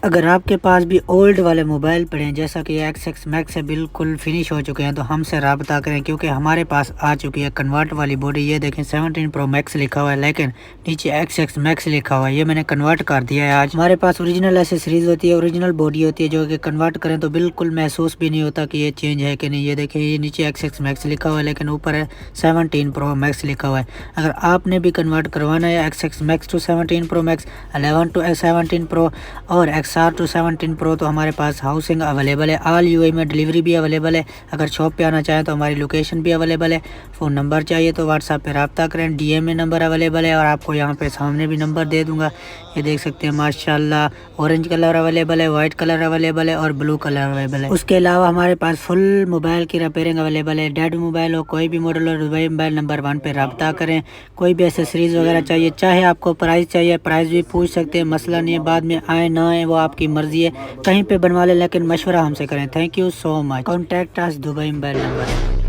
अगर आपके पास भी ओल्ड वाले मोबाइल पड़े हैं जैसा कि एक्स मैक्स से बिल्कुल फिनिश हो चुके हैं तो हमसे रब्ता करें क्योंकि हमारे पास आ चुकी है कन्वर्ट वाली बॉडी। ये देखें 17 प्रो मैक्स लिखा हुआ है लेकिन नीचे एक्स मैक्स लिखा हुआ है। ये मैंने कन्वर्ट कर दिया है। आज हमारे पास ओरिजिनल एसेसरीज होती है, ओरिजिनल बॉडी होती है जो कि कन्वर्ट करें तो बिल्कुल महसूस भी नहीं होता कि ये चेंज है कि नहीं। ये देखें ये नीचे एक्स मैक्स लिखा हुआ है लेकिन ऊपर है 17 प्रो मैक्स लिखा हुआ है। अगर आपने भी कन्वर्ट करवाना है X Max to 17 Pro Max, 11 to 17 Pro और XR टू 17 प्रो तो हमारे पास हाउसिंग अवेलेबल है। ऑल यूएई में डिलीवरी भी अवेलेबल है। अगर शॉप पे आना चाहें तो हमारी लोकेशन भी अवेलेबल है। फ़ोन नंबर चाहिए तो व्हाट्सएप पे रब्ता करें। डीएम में नंबर अवेलेबल है और आपको यहाँ पे सामने भी नंबर दे दूँगा। ये देख सकते हैं माशाल्लाह ऑरेंज कलर अवेलेबल है, वाइट कलर अवेलेबल है और ब्लू कलर अवेलेबल है। उसके अलावा हमारे पास फुल मोबाइल की रिपेयरिंग अवेलेबल है। डेड मोबाइल हो, कोई भी मॉडल हो, दुबई मोबाइल नंबर 1 पे रब्ता करें। कोई भी एसेसरीज वगैरह चाहिए, चाहे आपको प्राइस चाहिए प्राइस भी पूछ सकते हैं, मसला नहीं है। बाद में आए ना आए वो आपकी मर्जी है, कहीं पे बनवा लें लेकिन मशवरा हमसे करें। Thank you so much. Contact us Dubai mobile number.